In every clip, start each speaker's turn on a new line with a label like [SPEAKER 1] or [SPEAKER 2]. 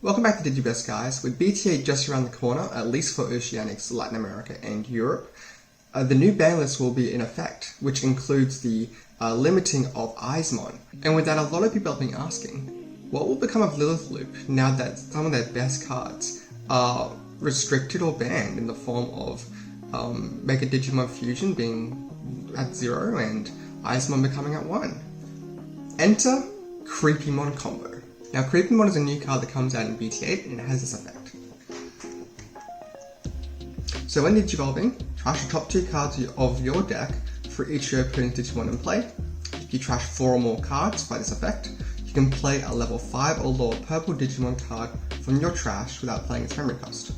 [SPEAKER 1] Welcome back to DigiBest, guys. With BT8 just around the corner, at least for Oceanics, Latin America and Europe, the new ban list will be in effect, which includes the limiting of Digimon. And with that, a lot of people have been asking, what will become of Lilith Loop now that some of their best cards are restricted or banned in the form of Mega Digimon Fusion being at 0 and Digimon becoming at 1? Enter Creepymon combo. Now, Creepymon is a new card that comes out in BT8 and it has this effect. So when Digivolving, trash the top 2 cards of your deck for each your opponent's Digimon in play. If you trash 4 or more cards by this effect, you can play a level 5 or lower purple Digimon card from your trash without playing its memory cost.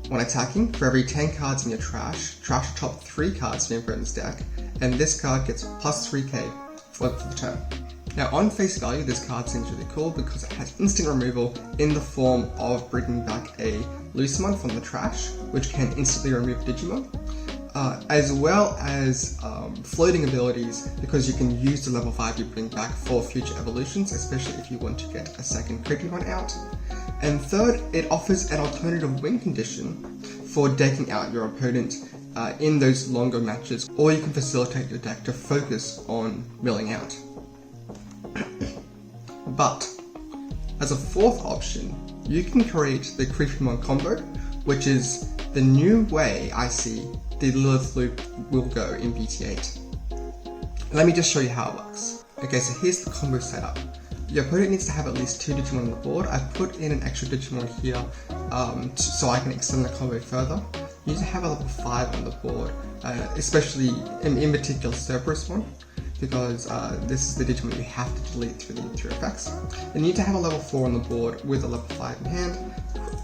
[SPEAKER 1] When attacking, for every 10 cards in your trash the top 3 cards from your opponent's deck, and this card gets plus 3k for the turn. Now, on face value, this card seems really cool because it has instant removal in the form of bringing back a Lucemon from the trash, which can instantly remove Digimon, as well as floating abilities because you can use the level 5 you bring back for future evolutions, especially if you want to get a second Creepymon out. And third, it offers an alternative win condition for decking out your opponent in those longer matches, or you can facilitate your deck to focus on milling out. But, as a fourth option, you can create the Creepymon combo, which is the new way I see the Lilith Loop will go in BT8. Let me just show you how it works. Okay, so here's the combo setup. Your opponent needs to have at least 2 Digimon on the board. I've put in an extra Digimon here so I can extend the combo further. You need to have a level 5 on the board, especially in particular Cerberus one, because this is the Digimon you have to delete through effects. And you need to have a level 4 on the board with a level 5 in hand,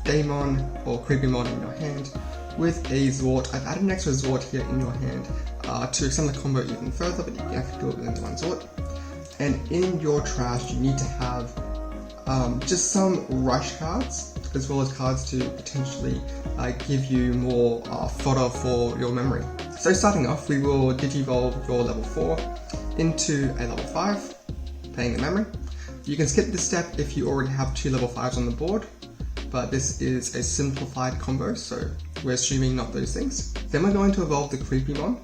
[SPEAKER 1] Daemon or Creepymon in your hand, with a Zwart. I've added an extra Zwart here in your hand to extend the combo even further, but you have to do it within one Zwart. And in your trash, you need to have just some rush cards, as well as cards to potentially give you more fodder for your memory. So starting off, we will Digivolve your level 4 into a level 5, playing the memory. You can skip this step if you already have 2 level 5s on the board, but this is a simplified combo, so we're assuming not those things. Then we're going to evolve the Creepymon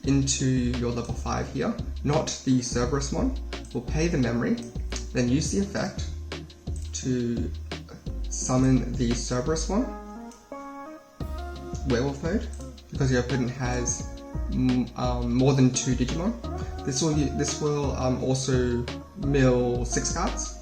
[SPEAKER 1] into your level 5 here, not the Cerberus one. We'll pay the memory, then use the effect to summon the Cerberus one, Werewolf mode, because your opponent has more than 2 Digimon. This will also mill 6 cards,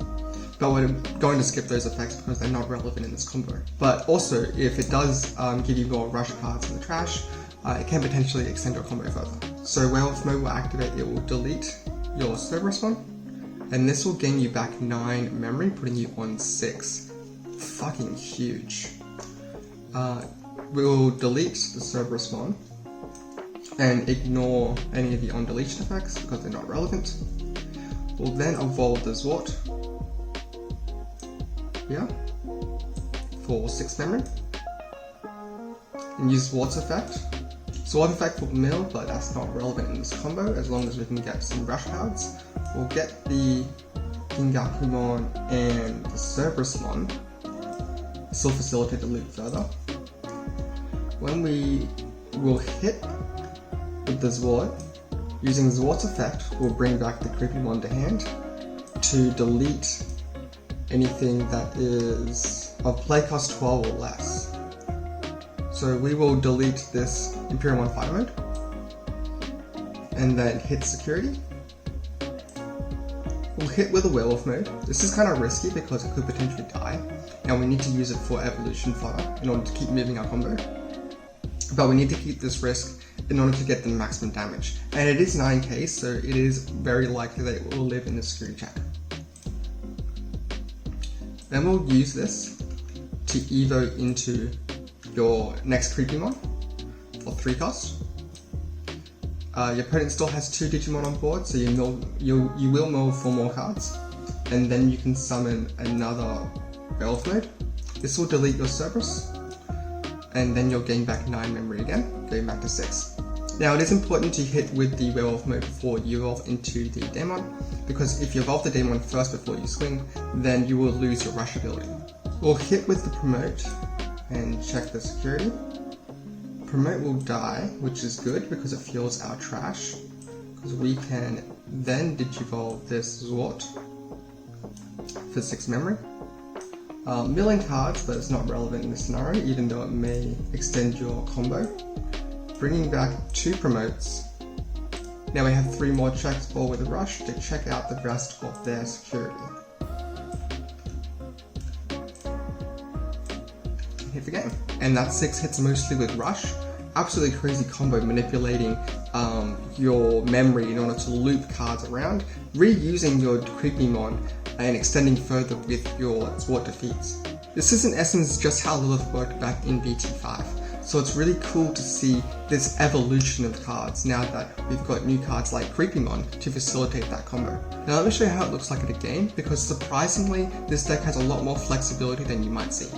[SPEAKER 1] but we're going to skip those effects because they're not relevant in this combo. But also, if it does give you more rush cards in the trash, it can potentially extend your combo further. So Werewolf mode will activate, it will delete your Cerberus one, and this will gain you back 9 memory, putting you on 6. Fucking huge. We'll delete the Cerberus one and ignore any of the on deletion effects because they're not relevant. We'll then evolve the Zwart here for 6 memory and use Zwart's effect. Zwart effect will mill, but that's not relevant in this combo as long as we can get some rush cards. We'll get the Gingakumon and the Cerberus one, still facilitate the loop further. When we will hit with the Zwart, using Zwart's effect, we'll bring back the Creepymon to hand to delete anything that is of play cost 12 or less. So we will delete this Imperial 1 Fire mode, and then hit security. We'll hit with a Werewolf mode. This is kind of risky because it could potentially die, and we need to use it for evolution fodder in order to keep moving our combo. But we need to keep this risk in order to get the maximum damage. And it is 9k, so it is very likely that it will live in the security check. Then we'll use this to evo into your next Creepymon for 3 cost. Your opponent still has 2 Digimon on board, so you will mill 4 more cards, and then you can summon another Werewolf mode. This will delete your Cerberus, and then you'll gain back 9 memory again, going back to 6. Now it is important to hit with the werewolf mode before you evolve into the Daemon, because if you evolve the Daemon first before you swing, then you will lose your rush ability. We'll hit with the promote and check the security. Promote will die, which is good because it fuels our trash, because we can then digivolve this Zwart for 6 memory. Milling cards, but it's not relevant in this scenario, even though it may extend your combo. Bringing back 2 promotes. Now we have 3 more checks, all with a rush, to check out the rest of their security. Hit the game. And that's 6 hits mostly with rush. Absolutely crazy combo, manipulating your memory in order to loop cards around, reusing your Creepymon and extending further with your Zwart defeats. This is in essence just how Lilith worked back in BT5, so it's really cool to see this evolution of cards now that we've got new cards like Creepymon to facilitate that combo. Now let me show you how it looks like in a game, because surprisingly this deck has a lot more flexibility than you might see.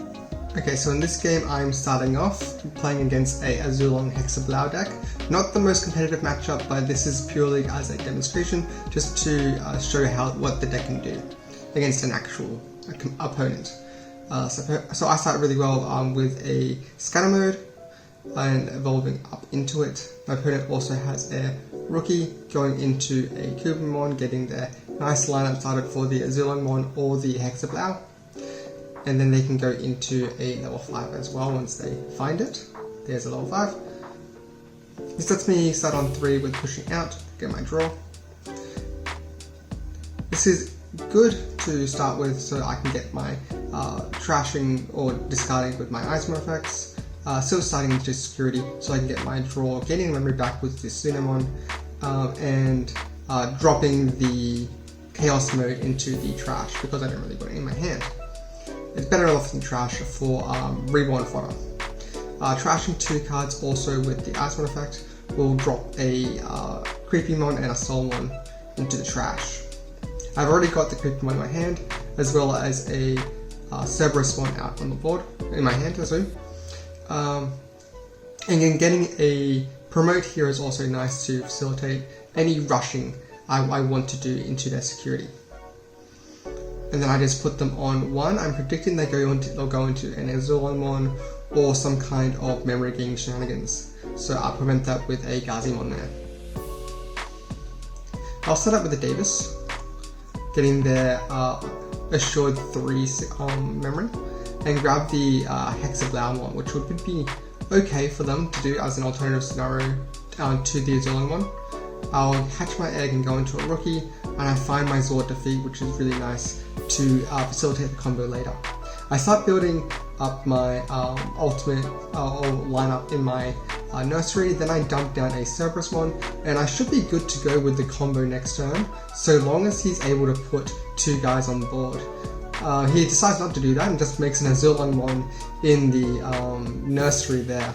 [SPEAKER 1] Okay, so in this game I'm starting off playing against a Azulon Hexablau deck. Not the most competitive matchup, but this is purely as a demonstration, just to show what the deck can do against an actual opponent. So I start really well with a scanner mode and evolving up into it. My opponent also has a rookie going into a Creepymon, getting their nice lineup started for the Azulonmon or the Hexablau. And then they can go into a level 5 as well once they find it. There's a level 5. This lets me start on 3 with pushing out, get my draw. This is good to start with so I can get my trashing or discarding with my Eismer effects. Still starting into security so I can get my draw, getting memory back with the Sunemon, and dropping the chaos mode into the trash because I don't really want it in my hand. It's better off than trash for reborn fodder. Trashing 2 cards also with the Eismer effect will drop a Creepymon and a Soulmon into the trash. I've already got the Creepymon in my hand, as well as a Cerberus one out on the board, in my hand as well. And then getting a promote here is also nice to facilitate any rushing I want to do into their security. And then I just put them on 1. I'm predicting they'll go into an Azulonmon or some kind of memory gain shenanigans. So I'll prevent that with a Gazimon there. I'll set up with the Davis, getting their assured 3 memory, and grab the Hexablaumon, which would be okay for them to do as an alternative scenario to the Azulonmon. I'll hatch my egg and go into a rookie, and I find my Zwart defeat, which is really nice to facilitate the combo later. I start building up my ultimate lineup in my nursery, then I dump down a Cerberus one, and I should be good to go with the combo next turn, so long as he's able to put 2 guys on the board. He decides not to do that and just makes an Azulonmon in the nursery there.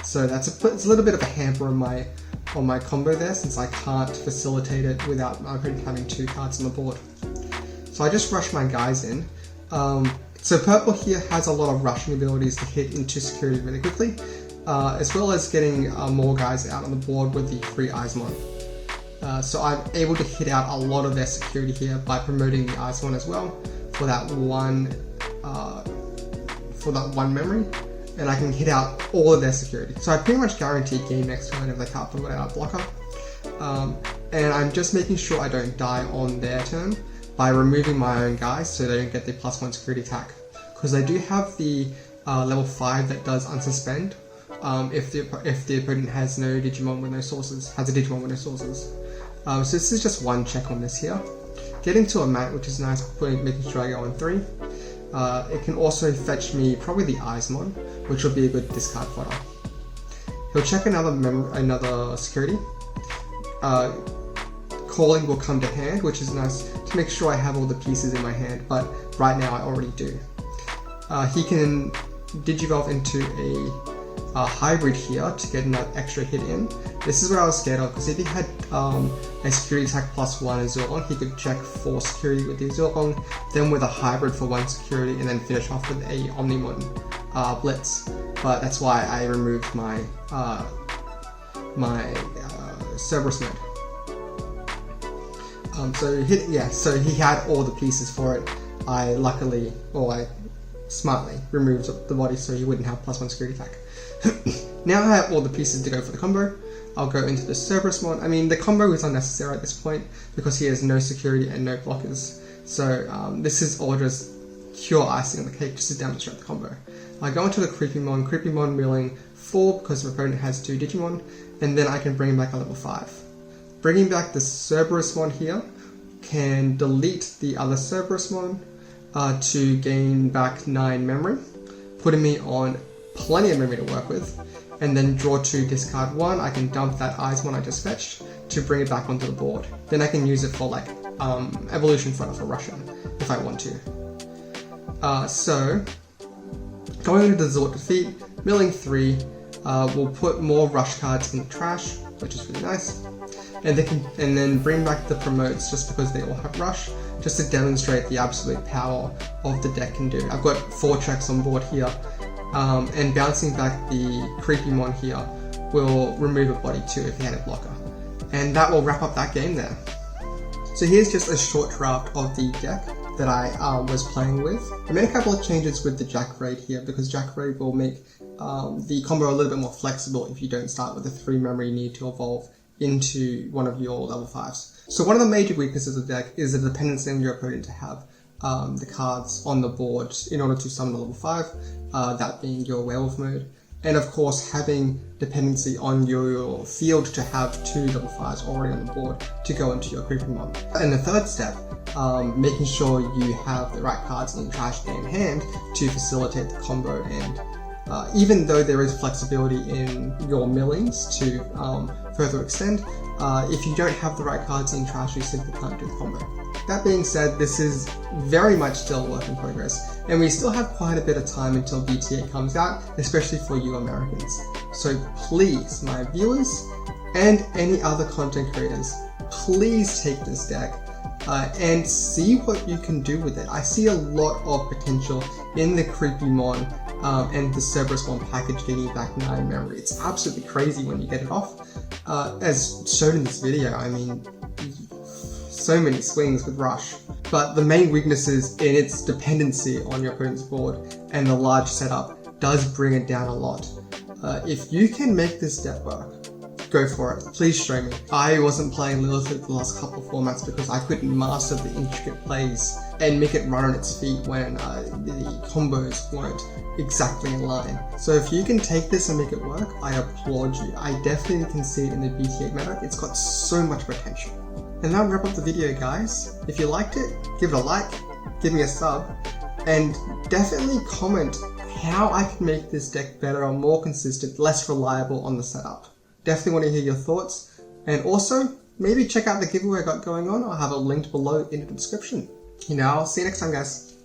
[SPEAKER 1] So it's a little bit of a hamper on my combo there, since I can't facilitate it without my opponent having 2 cards on the board. So I just rush my guys in. So purple here has a lot of rushing abilities to hit into security really quickly, as well as getting more guys out on the board with the free Eismon. So I'm able to hit out a lot of their security here by promoting the Eismon as well for that one memory, and I can hit out all of their security. So I pretty much guarantee game next turn if they can't put out a blocker. And I'm just making sure I don't die on their turn by removing my own guys so they don't get the +1 security attack. Because they do have the level 5 that does unsuspend if the opponent has no Digimon with no sources, has a Digimon with no sources. So this is just 1 check on this here. Getting to a mat, which is nice, making sure I go on 3. It can also fetch me probably the Eismon, which will be a good discard fodder. He'll check another security. Calling will come to hand, which is nice to make sure I have all the pieces in my hand, but right now I already do. He can digivolve into a hybrid here to get another extra hit in. This is what I was scared of, because if he had a security attack +1 Azulon, he could check 4 security with the Azulon, then with a hybrid for 1 security, and then finish off with a Omnimon Blitz. But that's why I removed my my Cerberus mode. So he had all the pieces for it. I smartly removed the body so he wouldn't have +1 security attack. Now I have all the pieces to go for the combo. I'll go into the Cerberusmon. I mean, the combo is unnecessary at this point because he has no security and no blockers. So this is all just pure icing on the cake just to demonstrate the combo. I go into the Creepymon milling 4 because the opponent has 2 Digimon, and then I can bring him back a level 5. Bringing back the Cerberusmon here can delete the other Cerberusmon to gain back 9 memory, putting me on plenty of memory to work with, and then draw 2, discard 1. I can dump that Eyesmon I just fetched to bring it back onto the board. Then I can use it for like evolution for Russian if I want to. So going into the Zord defeat, milling 3 will put more rush cards in the trash, which is really nice. And then bring back the promotes just because they all have rush, just to demonstrate the absolute power of the deck can do. I've got 4 checks on board here, and bouncing back the Creepymon here will remove a body too if he had a blocker. And that will wrap up that game there. So here's just a short draft of the deck that I was playing with. I made a couple of changes with the Jack Raid here because Jack Raid will make the combo a little bit more flexible if you don't start with a 3 memory need to evolve into one of your level 5s. So one of the major weaknesses of the deck is the dependency on your opponent to have the cards on the board in order to summon a level 5, that being your werewolf mode. And of course having dependency on your field to have 2 level 5s already on the board to go into your Creepymon. And the third step, making sure you have the right cards in trash and hand to facilitate the combo. And even though there is flexibility in your millings to further extend, if you don't have the right cards in trash, you simply can't do the combo. That being said, this is very much still a work in progress, and we still have quite a bit of time until BT8 comes out, especially for you Americans. So please, my viewers and any other content creators, please take this deck and see what you can do with it. I see a lot of potential in the Creepymon and the Cerberusmon package getting back 9 memory. It's absolutely crazy when you get it off. As shown in this video, I mean, so many swings with rush. But the main weakness is in its dependency on your opponent's board, and the large setup does bring it down a lot. If you can make this deck work, go for it. Please show me. I wasn't playing Lilith the last couple of formats because I couldn't master the intricate plays and make it run on its feet when the combos weren't exactly in line. So if you can take this and make it work, I applaud you. I definitely can see it in the BT8 meta. It's got so much potential. And that'll wrap up the video, guys. If you liked it, give it a like, give me a sub, and definitely comment how I can make this deck better or more consistent, less reliable on the setup. Definitely want to hear your thoughts, and also maybe check out the giveaway I got going on. I'll have it linked below in the description. I'll see you next time, guys.